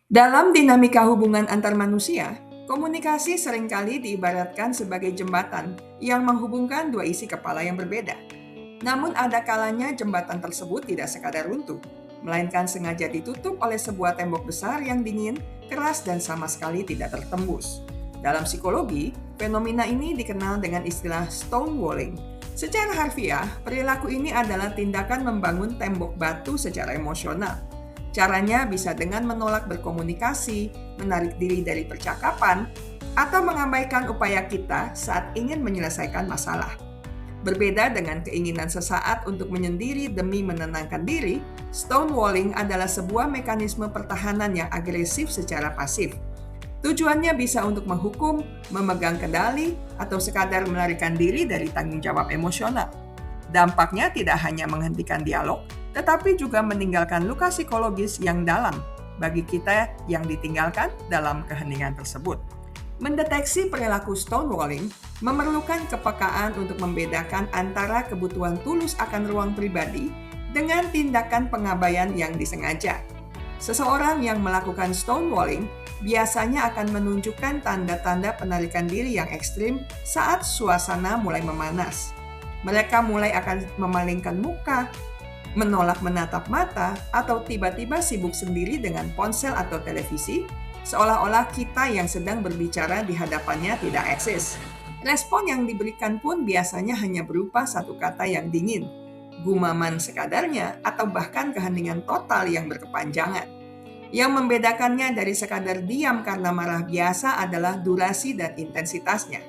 Dalam dinamika hubungan antar manusia, komunikasi seringkali diibaratkan sebagai jembatan yang menghubungkan dua isi kepala yang berbeda. Namun ada kalanya jembatan tersebut tidak sekadar runtuh, melainkan sengaja ditutup oleh sebuah tembok besar yang dingin, keras, dan sama sekali tidak tertembus. Dalam psikologi, fenomena ini dikenal dengan istilah stonewalling. Secara harfiah, perilaku ini adalah tindakan membangun tembok batu secara emosional. Caranya bisa dengan menolak berkomunikasi, menarik diri dari percakapan, atau mengabaikan upaya kita saat ingin menyelesaikan masalah. Berbeda dengan keinginan sesaat untuk menyendiri demi menenangkan diri, stonewalling adalah sebuah mekanisme pertahanan yang agresif secara pasif. Tujuannya bisa untuk menghukum, memegang kendali, atau sekadar melarikan diri dari tanggung jawab emosional. Dampaknya tidak hanya menghentikan dialog, tetapi juga meninggalkan luka psikologis yang dalam bagi kita yang ditinggalkan dalam keheningan tersebut. Mendeteksi perilaku stonewalling memerlukan kepekaan untuk membedakan antara kebutuhan tulus akan ruang pribadi dengan tindakan pengabaian yang disengaja. Seseorang yang melakukan stonewalling biasanya akan menunjukkan tanda-tanda penarikan diri yang ekstrim saat suasana mulai memanas. Mereka mulai akan memalingkan muka, menolak menatap mata, atau tiba-tiba sibuk sendiri dengan ponsel atau televisi, seolah-olah kita yang sedang berbicara di hadapannya tidak eksis. Respon yang diberikan pun biasanya hanya berupa satu kata yang dingin, gumaman sekadarnya, atau bahkan keheningan total yang berkepanjangan. Yang membedakannya dari sekadar diam karena marah biasa adalah durasi dan intensitasnya.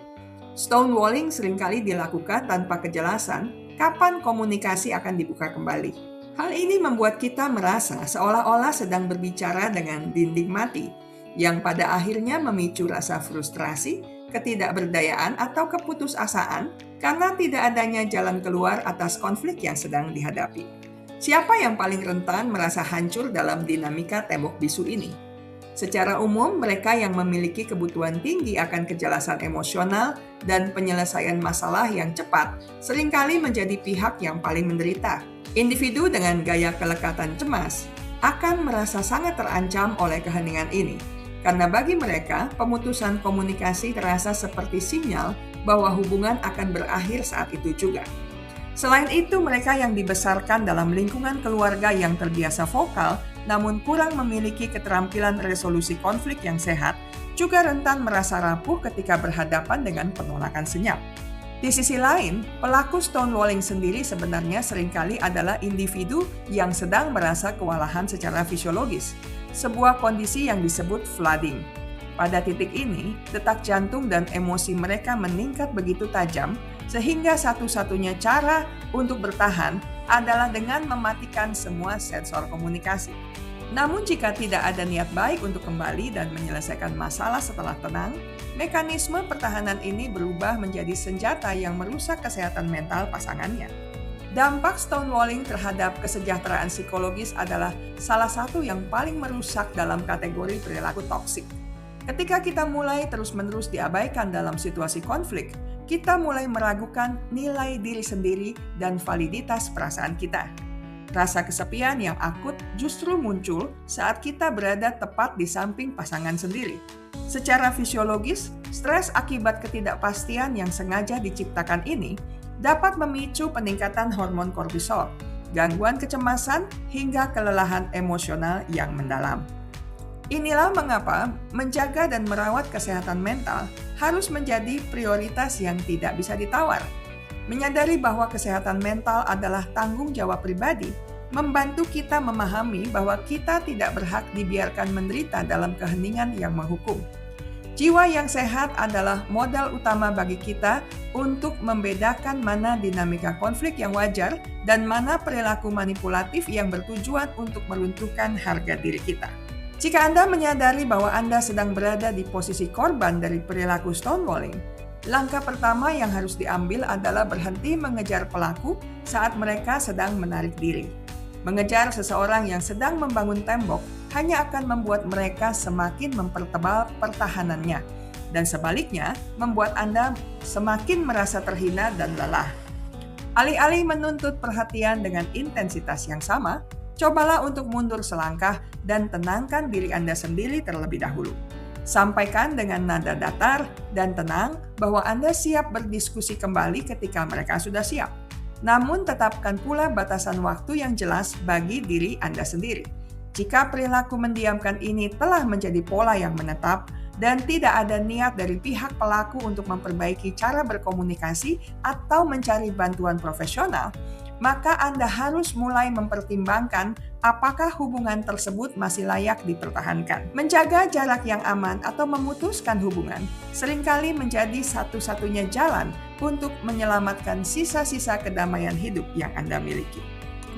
Stonewalling seringkali dilakukan tanpa kejelasan kapan komunikasi akan dibuka kembali. Hal ini membuat kita merasa seolah-olah sedang berbicara dengan dinding mati, yang pada akhirnya memicu rasa frustrasi, ketidakberdayaan, atau keputusasaan karena tidak adanya jalan keluar atas konflik yang sedang dihadapi. Siapa yang paling rentan merasa hancur dalam dinamika tembok bisu ini? Secara umum, mereka yang memiliki kebutuhan tinggi akan kejelasan emosional dan penyelesaian masalah yang cepat seringkali menjadi pihak yang paling menderita. Individu dengan gaya kelekatan cemas akan merasa sangat terancam oleh keheningan ini, karena bagi mereka, pemutusan komunikasi terasa seperti sinyal bahwa hubungan akan berakhir saat itu juga. Selain itu, mereka yang dibesarkan dalam lingkungan keluarga yang terbiasa vokal namun kurang memiliki keterampilan resolusi konflik yang sehat, juga rentan merasa rapuh ketika berhadapan dengan penolakan senyap. Di sisi lain, pelaku stonewalling sendiri sebenarnya seringkali adalah individu yang sedang merasa kewalahan secara fisiologis, sebuah kondisi yang disebut flooding. Pada titik ini, detak jantung dan emosi mereka meningkat begitu tajam, sehingga satu-satunya cara untuk bertahan adalah dengan mematikan semua sensor komunikasi. Namun jika tidak ada niat baik untuk kembali dan menyelesaikan masalah setelah tenang, mekanisme pertahanan ini berubah menjadi senjata yang merusak kesehatan mental pasangannya. Dampak stonewalling terhadap kesejahteraan psikologis adalah salah satu yang paling merusak dalam kategori perilaku toksik. Ketika kita mulai terus-menerus diabaikan dalam situasi konflik, kita mulai meragukan nilai diri sendiri dan validitas perasaan kita. Rasa kesepian yang akut justru muncul saat kita berada tepat di samping pasangan sendiri. Secara fisiologis, stres akibat ketidakpastian yang sengaja diciptakan ini dapat memicu peningkatan hormon kortisol, gangguan kecemasan, hingga kelelahan emosional yang mendalam. Inilah mengapa menjaga dan merawat kesehatan mental harus menjadi prioritas yang tidak bisa ditawar. Menyadari bahwa kesehatan mental adalah tanggung jawab pribadi, membantu kita memahami bahwa kita tidak berhak dibiarkan menderita dalam keheningan yang menghukum. Jiwa yang sehat adalah modal utama bagi kita untuk membedakan mana dinamika konflik yang wajar dan mana perilaku manipulatif yang bertujuan untuk meruntuhkan harga diri kita. Jika Anda menyadari bahwa Anda sedang berada di posisi korban dari perilaku stonewalling, langkah pertama yang harus diambil adalah berhenti mengejar pelaku saat mereka sedang menarik diri. Mengejar seseorang yang sedang membangun tembok hanya akan membuat mereka semakin mempertebal pertahanannya, dan sebaliknya membuat Anda semakin merasa terhina dan lelah. Alih-alih menuntut perhatian dengan intensitas yang sama, Cobalah untuk mundur selangkah dan tenangkan diri Anda sendiri terlebih dahulu. Sampaikan dengan nada datar dan tenang bahwa Anda siap berdiskusi kembali ketika mereka sudah siap. Namun tetapkan pula batasan waktu yang jelas bagi diri Anda sendiri. Jika perilaku mendiamkan ini telah menjadi pola yang menetap dan tidak ada niat dari pihak pelaku untuk memperbaiki cara berkomunikasi atau mencari bantuan profesional, maka Anda harus mulai mempertimbangkan apakah hubungan tersebut masih layak dipertahankan. Menjaga jarak yang aman atau memutuskan hubungan seringkali menjadi satu-satunya jalan untuk menyelamatkan sisa-sisa kedamaian hidup yang Anda miliki.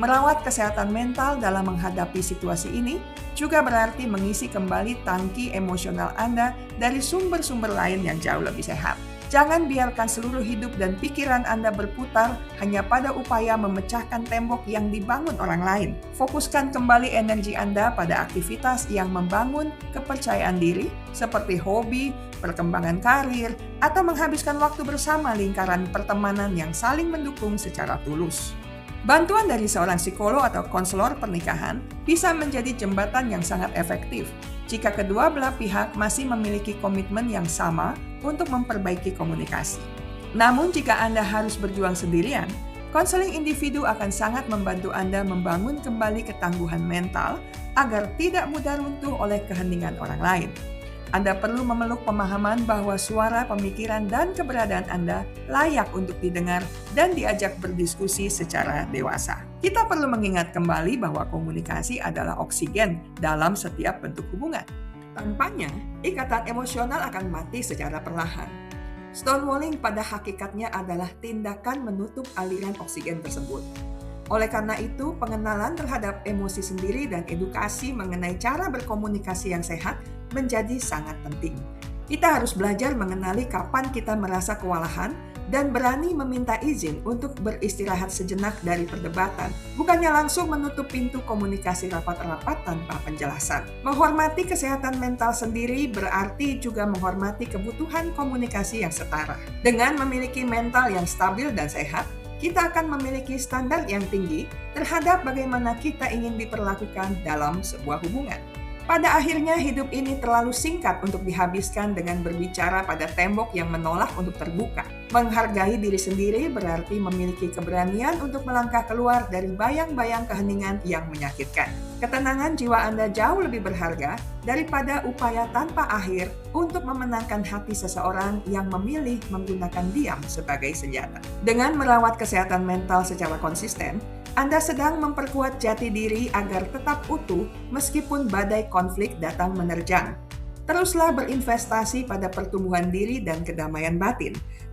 Merawat kesehatan mental dalam menghadapi situasi ini juga berarti mengisi kembali tangki emosional Anda dari sumber-sumber lain yang jauh lebih sehat. Jangan biarkan seluruh hidup dan pikiran Anda berputar hanya pada upaya memecahkan tembok yang dibangun orang lain. Fokuskan kembali energi Anda pada aktivitas yang membangun kepercayaan diri, seperti hobi, perkembangan karir, atau menghabiskan waktu bersama lingkaran pertemanan yang saling mendukung secara tulus. Bantuan dari seorang psikolog atau konselor pernikahan bisa menjadi jembatan yang sangat efektif jika kedua belah pihak masih memiliki komitmen yang sama untuk memperbaiki komunikasi. Namun jika Anda harus berjuang sendirian, konseling individu akan sangat membantu Anda membangun kembali ketangguhan mental agar tidak mudah runtuh oleh keheningan orang lain. Anda perlu memeluk pemahaman bahwa suara, pemikiran, dan keberadaan Anda layak untuk didengar dan diajak berdiskusi secara dewasa. Kita perlu mengingat kembali bahwa komunikasi adalah oksigen dalam setiap bentuk hubungan. Tanpanya, ikatan emosional akan mati secara perlahan. Stonewalling pada hakikatnya adalah tindakan menutup aliran oksigen tersebut. Oleh karena itu, pengenalan terhadap emosi sendiri dan edukasi mengenai cara berkomunikasi yang sehat menjadi sangat penting. Kita harus belajar mengenali kapan kita merasa kewalahan dan berani meminta izin untuk beristirahat sejenak dari perdebatan, bukannya langsung menutup pintu komunikasi rapat-rapat tanpa penjelasan. Menghormati kesehatan mental sendiri berarti juga menghormati kebutuhan komunikasi yang setara. Dengan memiliki mental yang stabil dan sehat, kita akan memiliki standar yang tinggi terhadap bagaimana kita ingin diperlakukan dalam sebuah hubungan. Pada akhirnya, hidup ini terlalu singkat untuk dihabiskan dengan berbicara pada tembok yang menolak untuk terbuka. Menghargai diri sendiri berarti memiliki keberanian untuk melangkah keluar dari bayang-bayang keheningan yang menyakitkan. Ketenangan jiwa Anda jauh lebih berharga daripada upaya tanpa akhir untuk memenangkan hati seseorang yang memilih menggunakan diam sebagai senjata. Dengan merawat kesehatan mental secara konsisten, Anda sedang memperkuat jati diri agar tetap utuh meskipun badai konflik datang menerjang. Teruslah berinvestasi pada pertumbuhan diri dan kedamaian batin,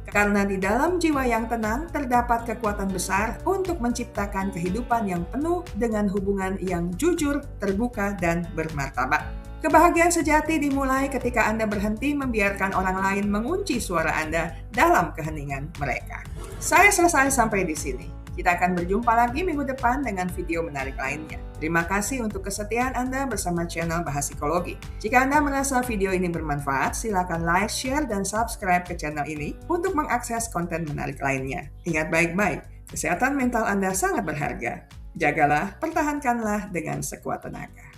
karena di dalam jiwa yang tenang terdapat kekuatan besar untuk menciptakan kehidupan yang penuh dengan hubungan yang jujur, terbuka, dan bermartabat. Kebahagiaan sejati dimulai ketika Anda berhenti membiarkan orang lain mengunci suara Anda dalam keheningan mereka. Saya selesai sampai di sini. Kita akan berjumpa lagi minggu depan dengan video menarik lainnya. Terima kasih untuk kesetiaan Anda bersama channel Bahas Psikologi. Jika Anda merasa video ini bermanfaat, silakan like, share, dan subscribe ke channel ini untuk mengakses konten menarik lainnya. Ingat baik-baik, kesehatan mental Anda sangat berharga. Jagalah, pertahankanlah dengan sekuat tenaga.